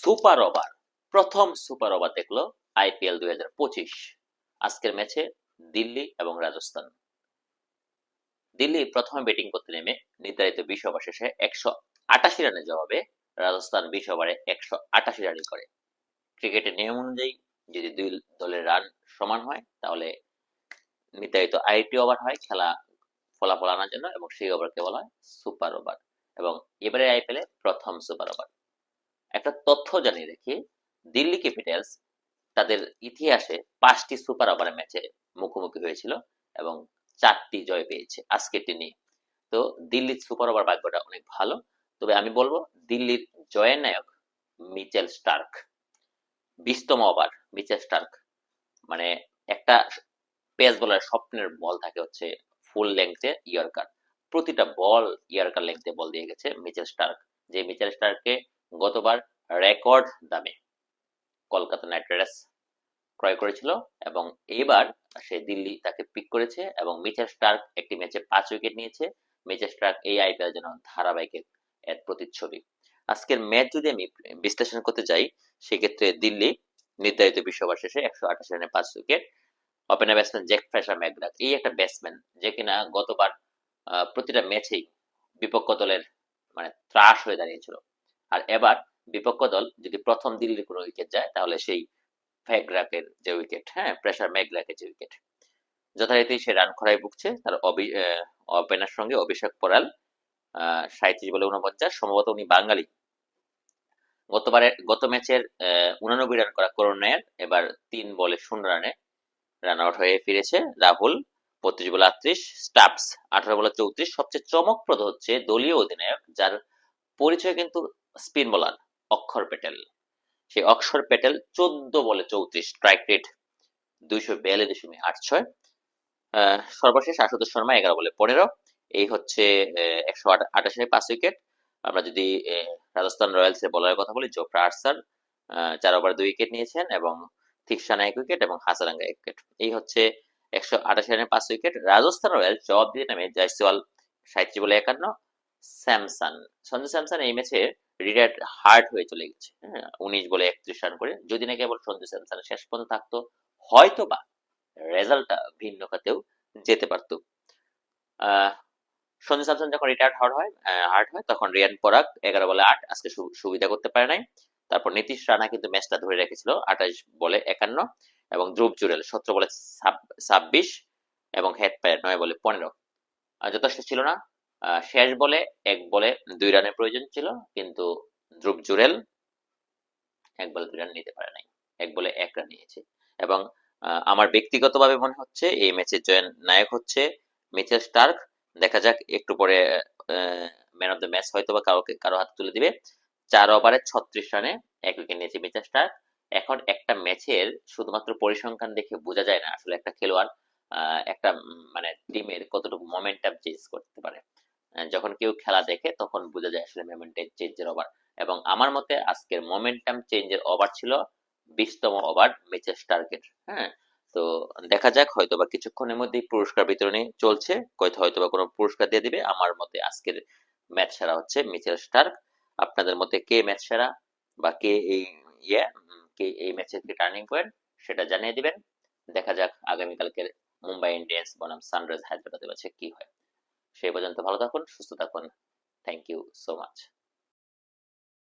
Super over, প্রথম super over দেখলো IPL 2025। আজকের ম্যাচে দিল্লি এবং রাজস্থান। দিল্লি প্রথমে ব্যাটিং করতে নেমে নির্ধারিত 20 ওভার শেষে 188 রানের জবাবে রাজস্থান 20 ওভারে 188 রানই করে। ক্রিকেটের নিয়ম অনুযায়ী যদি দুই দলের রান সমান হয় তাহলে নির্ধারিত আরেকটি ওভার হয় খেলা ফলাফল আনার জন্য, এবং সেই ওভারকে বলা হয় সুপার ওভার। এবং এবারে আইপিএল প্রথম সুপার ওভার। একটা তথ্য জানিয়ে রাখি, দিল্লি ক্যাপিটালস তাদের ইতিহাসে 5টি সুপার ওভারের ম্যাচে মুখোমুখি হয়েছিল এবং 4টি জয় পেয়েছে আজকেরটি নিয়ে। তো দিল্লির সুপার ওভার ভাগ্যটা অনেক ভালো। তবে আমি বলবো দিল্লির জয়ের নায়ক মিচেল স্টার্ক। 20তম ওভার মিচেল স্টার্ক, মানে একটা পেস বোলার স্বপ্নের বল থাকে হচ্ছে ফুল লেংথে ইয়র্কার। প্রতিটা বল ইয়র্কার লেংথে বল দিয়ে গেছে মিচেল স্টার্ক, যে মিচেল স্টার্ককে গতবার রেকর্ড দামে কলকাতা নাইট রাইডার্স ক্রয় করেছিল, এবং এবার সে দিল্লি তাকে পিক করেছে এবং মিচেল স্টার্ক একটি ম্যাচে 5 উইকেট নিয়েছে। মিচেল স্টার্ক এই আইপিএল যেন ধারাবাহিক এর প্রতিচ্ছবি। আজকের ম্যাচ যদি আমি বিশ্লেষণ করতে যাই, সেক্ষেত্রে দিল্লি নির্ধারিত 20 ওভার শেষে 188 রানে 5 wicket. Opener batsman Jack fresher McGrath, এই একটা ব্যাটসম্যান যে কিনা গতবার প্রতিটা ম্যাচেই বিপক্ষ দলের মানে ত্রাস হয়ে দাঁড়িয়েছিল। আর এবার বিপক্ষ দল যদি প্রথম দিল্লির কোনো উইকেট যায় তাহলে সেই ম্যাকগ্রাথের যে উইকেট, প্রেসার ম্যাকগ্রাথের যে উইকেট, যথারীতি সে রান খরায় ভুগছে। তার ওপেনার সঙ্গে অভিষেক পড়াল 37 বলে 49, সম্ভবত উনি বাঙালি। গত ম্যাচের 89 রান করা করুণ নায়ার এবার 3 বলে 0 রানে রান আউট হয়ে ফিরেছে। রাহুল 25 বলে 38, স্টাবস 18 বলে 34। সবচেয়ে চমকপ্রদ হচ্ছে দলীয় অধিনায়ক, যার পরিচয় কিন্তু স্পিন বোলার, অক্ষর প্যাটেল। সেই অক্ষর প্যাটেল 14 বলে 34, স্ট্রাইক রেট 242.86। সর্বশেষ আশুতোষ শর্মা 11 বলে 15। এই হচ্ছে 188 5 উইকেট। আমরা যদি রাজস্থান রয়্যালস এর বোলারের কথা বলি, জোফ্রা আর্চার 4 ওভার 2 উইকেট নিয়েছেন, এবং থিকসানা 1 উইকেট এবং হাসারাঙ্গা 1 উইকেট। এই হচ্ছে 188 রানে 5 উইকেট। রাজস্থান রয়্যালস জবাব দিয়ে নামে জয়সওয়াল 37 বলে 51। স্যামসন, সঞ্জু স্যামসন এই ম্যাচে রিটায়ার্ড হার্ট হয়ে চলে গেছে, 19 বলে 31 রান করে। যদি না কেবল সঞ্জু স্যামসন শেষ পর্যন্ত থাকতো, হয়তো বা রেজাল্টটা ভিন্ন খাতেও যেতে পারত। আহ সঞ্জু স্যামসন যখন রিটায়ার্ড হার্ট হয় তখন রিয়ান পরাগ 11 বলে 8 আজকে সুবিধা করতে পারে নাই। তারপর নীতিশ রানা কিন্তু ম্যাচটা ধরে রেখেছিল 28 বলে 51, এবং ধ্রুব জুরেল 17 বলে 26, এবং হেড পায়ার 9 বলে 15। যথেষ্ট ছিল না। শেষ বলে 1 বলে 2 রানের প্রয়োজন ছিল, কিন্তু ধ্রুব জুরেল 1 বলে 2 রান নিতে পারে নাই, 1 বলে 1 রান নিয়েছে। এবং আমার ব্যক্তিগতভাবে মনে হচ্ছে এই ম্যাচের জয়ের নায়ক হচ্ছে মিচেল স্টার্ক। দেখা যাক একটু পরে ম্যান অফ দ্য ম্যাচ হয়তো বা কারো হাতে তুলে দিবে। 4 ওভারে 36 রানে 1 উইকেট নিয়েছে মিচেল স্টার্ক। এখন একটা ম্যাচের শুধুমাত্র পরিসংখ্যান দেখে বোঝা যায় না আসলে একটা খেলোয়াড় একটা মানে টিমের কতটুকু মোমেন্টাম চেঞ্জ করতে পারে। যখন কেউ খেলা দেখে তখন বোঝা যায় আসলে মোমেন্টাম চেঞ্জের ওভার। এবং আমার মতে আজকের মোমেন্টাম চেঞ্জের ওভার ছিল 20তম ওভার মিচেল স্টার্কের। তো দেখা যাক, হয়তোবা কিছুক্ষণের মধ্যেই পুরস্কার বিতরণী চলছে, হয়তোবা কোনো পুরস্কার দিয়ে দিবে। আমার মতে আজকের ম্যাচ সেরা হচ্ছে মিচেল স্টার্ক। আপনাদের মতে কে ম্যাচ সেরা, বা কে এই কে এই ম্যাচের কি টার্নিং পয়েন্ট, সেটা জানিয়ে দিবেন। দেখা যাক আগামীকালকের মুম্বাই ইন্ডিয়ান্স বনাম সানরাইজ হায়দ্রাবাদের ম্যাচে কি হয়। সেই পর্যন্ত ভালো থাকুন, সুস্থ থাকুন। Thank you so much.